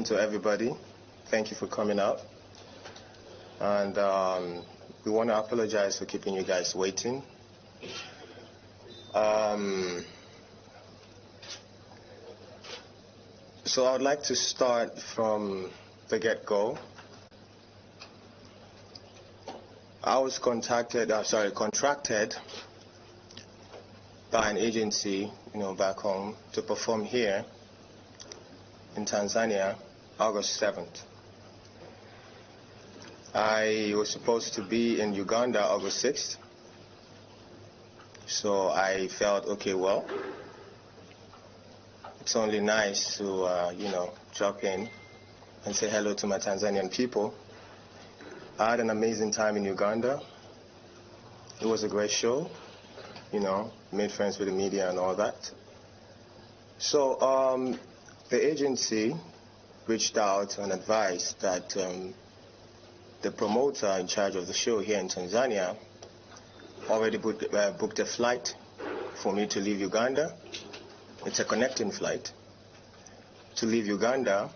evening to everybody. Thank you for coming out. And we want to apologize for keeping you guys waiting. So I would like to start from the get-go. I was contracted by an agency, back home to perform here in Tanzania, August 7th. I was supposed to be in Uganda August 6th. So I felt, okay, well, it's only nice to, drop in and say hello to my Tanzanian people. I had an amazing time in Uganda. It was a great show, made friends with the media and all that. So the agency reached out and advised that the promoter in charge of the show here in Tanzania already booked a flight for me to leave Uganda. It's a connecting flight to leave Uganda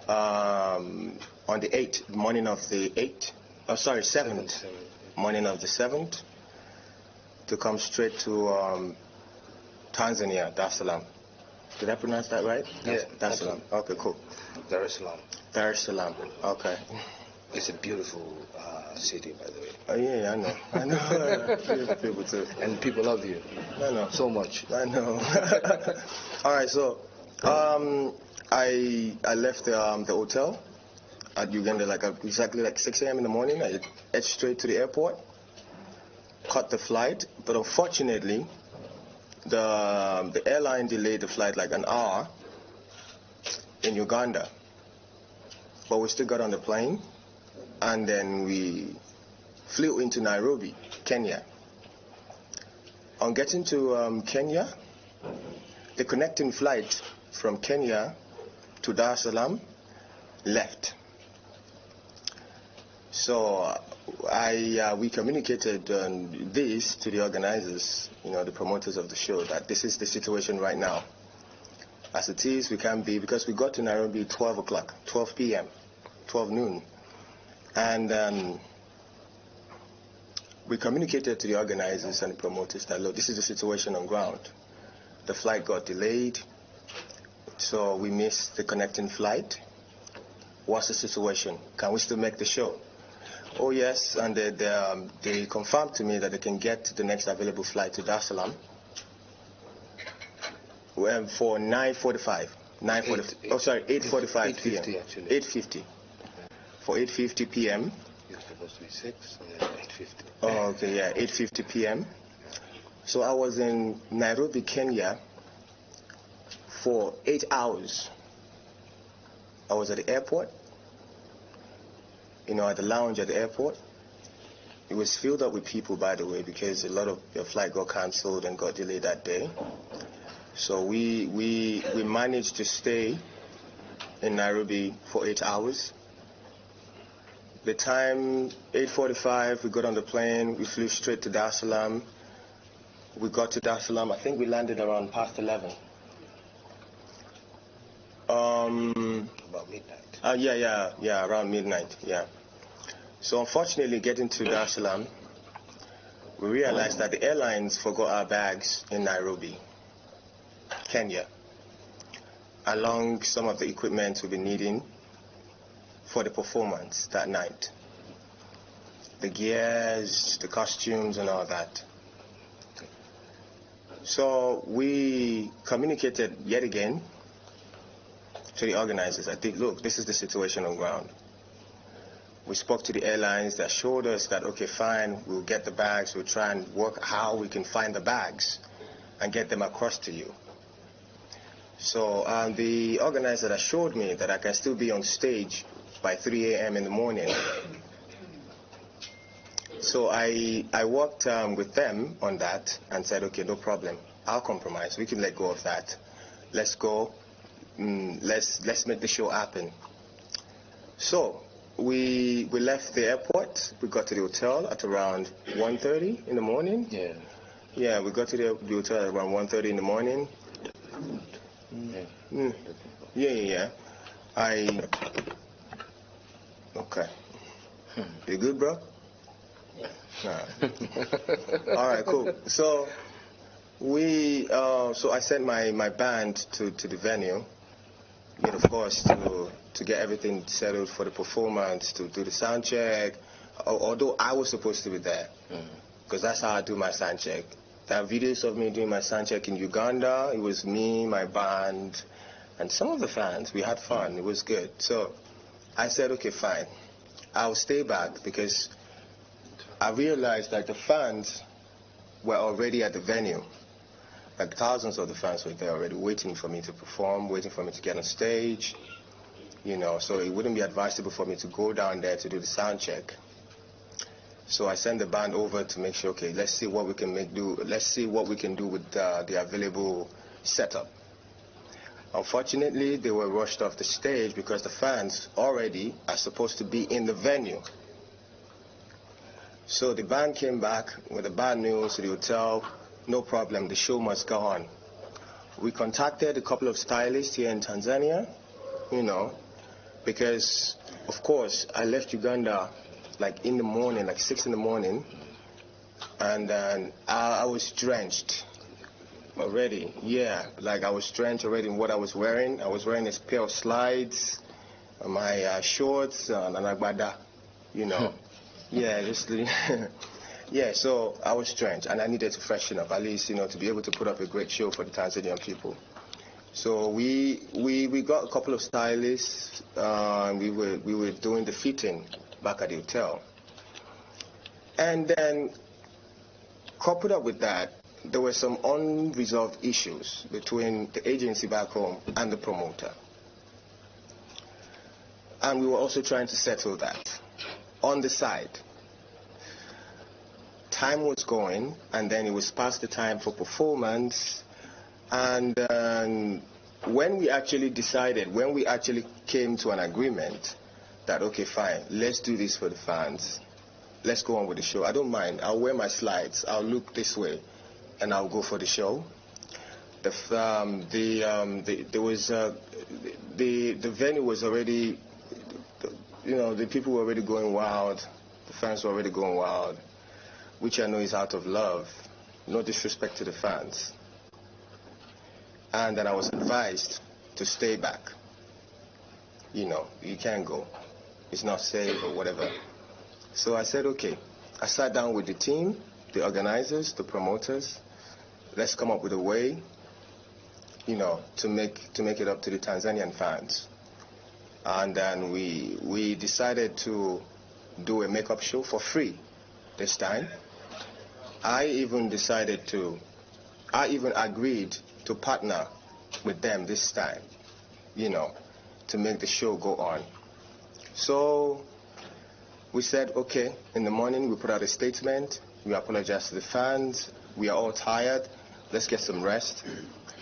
on the 8th, morning of the 8th, 7th, morning of the 7th, to come straight to Tanzania, Dar es Salaam. Did I pronounce that right? Yeah. Dar es Salaam. Okay, cool. Dar es Salaam. Dar es Salaam. Okay. It's a beautiful city, by the way. Oh, yeah, I know. I know. Beautiful people, too. And people love you. I know. So much. I know. All right, so I left the hotel at Uganda exactly 6 a.m. in the morning. I headed straight to the airport, caught the flight, but unfortunately, the airline delayed the flight like an hour in Uganda. But we still got on the plane, and then we flew into Nairobi, Kenya. On getting to Kenya, the connecting flight from Kenya to Dar es Salaam left. So we communicated this to the organizers, the promoters of the show, that this is the situation right now. As it is, we can't be, because we got to Nairobi 12 o'clock, 12 p.m., 12 noon. And we communicated to the organizers and the promoters that, look, this is the situation on ground. The flight got delayed, so we missed the connecting flight. What's the situation? Can we still make the show? Oh, yes, and they confirmed to me that they can get the next available flight to Dar es Salaam for 8:45 p.m. 8:50. For 8:50 p.m. You're supposed to be 6, and then 8:50. Oh, okay, yeah, 8:50 p.m. So I was in Nairobi, Kenya for 8 hours. I was at the airport, at the lounge at the airport. It was filled up with people, by the way, because a lot of the flight got cancelled and got delayed that day. So we managed to stay in Nairobi for 8 hours. The time, 8:45, we got on the plane, we flew straight to Dar es Salaam. We got to Dar es Salaam, I think we landed around past 11. About midnight. Yeah, around midnight, yeah. So unfortunately, getting to Dar es Salaam, we realized that the airlines forgot our bags in Nairobi, Kenya, along some of the equipment we've been needing for the performance that night. The gears, the costumes, and all that. So we communicated yet again to the organizers. I think, look, this is the situation on ground. We spoke to the airlines that showed us that, okay, fine, we'll get the bags, we'll try and work how we can find the bags and get them across to you. So the organizer assured me that I can still be on stage by 3 a.m. in the morning. So I worked with them on that and said, okay, no problem. I'll compromise. We can let go of that. Let's go. Let's make the show happen. So we left the airport. We got to the hotel at around 1:30 in the morning. Yeah. Yeah, we got to the hotel at around 1:30 in the morning. Yeah. thing. Yeah. Okay. You good, bro? Yeah. All right, cool. So so I sent my band to the venue, of course, to get everything settled for the performance, to do the sound check. Although I was supposed to be there, because that's how I do my sound check. There are videos of me doing my sound check in Uganda. It was me, my band, and some of the fans. We had fun. It was good. So I said, okay, fine. I'll stay back because I realized that the fans were already at the venue. Like thousands of the fans were there already waiting for me to perform, waiting for me to get on stage, so it wouldn't be advisable for me to go down there to do the sound check. So I sent the band over to make sure, okay, let's see what we can let's see what we can do with the available setup. Unfortunately, they were rushed off the stage because the fans already are supposed to be in the venue. So the band came back with the bad news to the hotel. No problem, the show must go on. We contacted a couple of stylists here in Tanzania, because, of course, I left Uganda like in the morning, like 6 in the morning, and then I was drenched already. Yeah, like I was drenched already in what I was wearing. I was wearing this pair of slides, my shorts, and an agbada, Yeah, just yeah. So I was drenched, and I needed to freshen up at least, to be able to put up a great show for the Tanzanian people. So we got a couple of stylists. We were doing the fitting back at the hotel, and then coupled up with that, there were some unresolved issues between the agency back home and the promoter, and we were also trying to settle that on the side. Time was going, and then it was past the time for performance, and when we actually came to an agreement that, okay, fine, let's do this for the fans, let's go on with the show. I don't mind, I'll wear my slides, I'll look this way, and I'll go for the show. The venue was already, the people were already going wild, the fans were already going wild, which I know is out of love, no disrespect to the fans. And then I was advised to stay back. You can't go. It's not safe or whatever. So I said, okay. I sat down with the team, the organizers, the promoters. Let's come up with a way, to make it up to the Tanzanian fans. And then we decided to do a makeup show for free this time. I even agreed to partner with them this time, to make the show go on. So we said, okay, in the morning we put out a statement, we apologize to the fans, we are all tired, let's get some rest.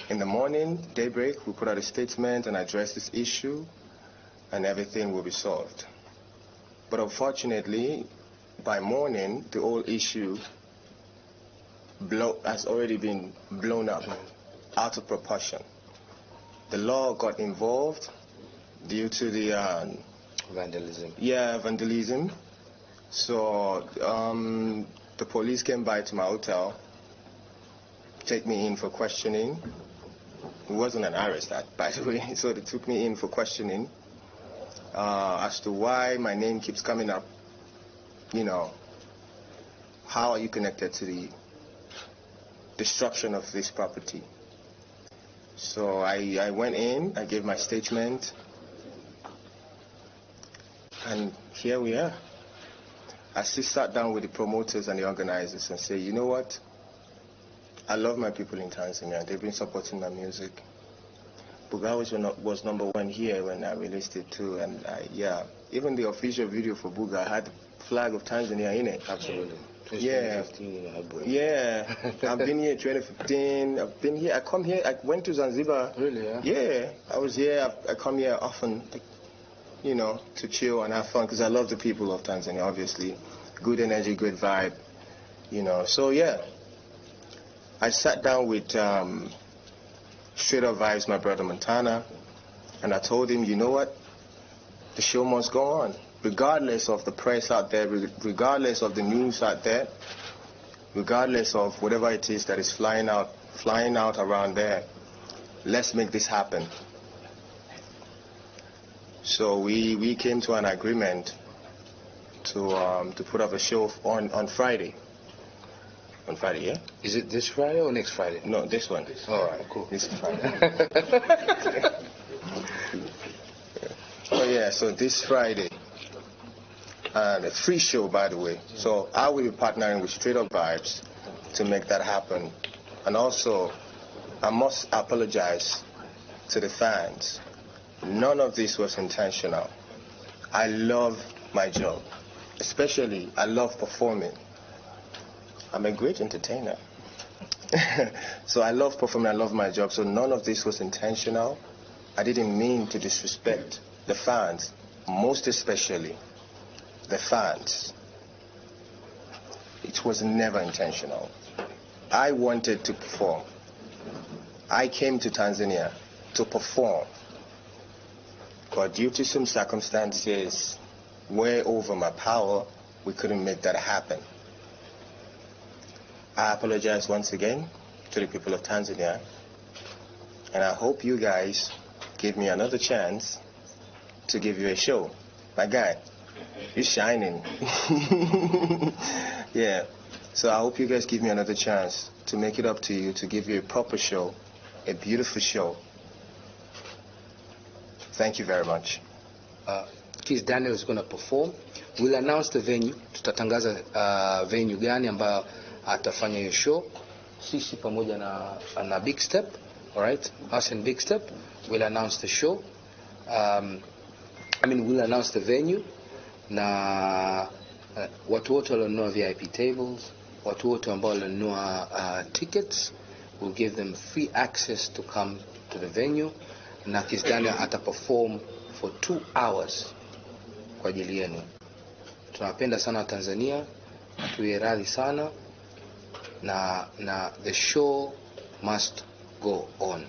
In the morning, daybreak, we put out a statement and address this issue, and everything will be solved. But unfortunately, by morning, the whole issue has already been blown up, out of proportion. The law got involved due to the vandalism. Yeah, vandalism. So the police came by to my hotel, take me in for questioning. It wasn't an arrest, by the way. So they took me in for questioning as to why my name keeps coming up. How are you connected to the destruction of this property? So I went in, I gave my statement, and here we are. I still sat down with the promoters and the organizers and say, you know what? I love my people in Tanzania. They've been supporting my music. Buga was number one here when I released it too, and even the official video for Buga had the flag of Tanzania in it. Absolutely. Yeah. 2015, yeah. I've been here 2015. I've been here. I come here. I went to Zanzibar. Really? Yeah. Yeah. I was here. I come here often, to chill and have fun because I love the people of Tanzania. Obviously, good energy, good vibe. So yeah. I sat down with Straight Up Vibes, my brother Montana, and I told him, you know what? The show must go on, regardless of the press out there, regardless of the news out there, regardless of whatever it is that is flying out around there. Let's make this happen. So we came to an agreement to put up a show on Friday. On Friday, yeah? Is it this Friday or next Friday? No, this one. All right, cool. This Friday. Oh yeah, so this Friday. And a free show, by the way. So I will be partnering with Straight Up Vibes to make that happen. And also, I must apologize to the fans. None of this was intentional. I love my job. Especially, I love performing. I'm a great entertainer. So I love performing, I love my job. So none of this was intentional. I didn't mean to disrespect the fans, most especially the fans. It was never intentional. I wanted to perform. I came to Tanzania to perform. But due to some circumstances way over my power, we couldn't make that happen. I apologize once again to the people of Tanzania, and I hope you guys give me another chance to give you a show. My guy, you're shining. Yeah, so I hope you guys give me another chance to make it up to you, to give you a proper show, a beautiful show. Thank you very much. Kizz Daniel is going to perform. We'll announce the venue. Tutatangaza venue gani ambayo atafanya hiyo show. Sisi pamoja na Big Step, all right? Us and Big Step will announce the show. We'll announce the venue. Na watu wote walionunua VIP tables, watu wote ambao walionunua tickets, we'll give them free access to come to the venue. Na Kizz Daniel ataperform for 2 hours kwa ajili yenu. Tunapenda sana Tanzania, tuwe radhi sana, na the show must go on.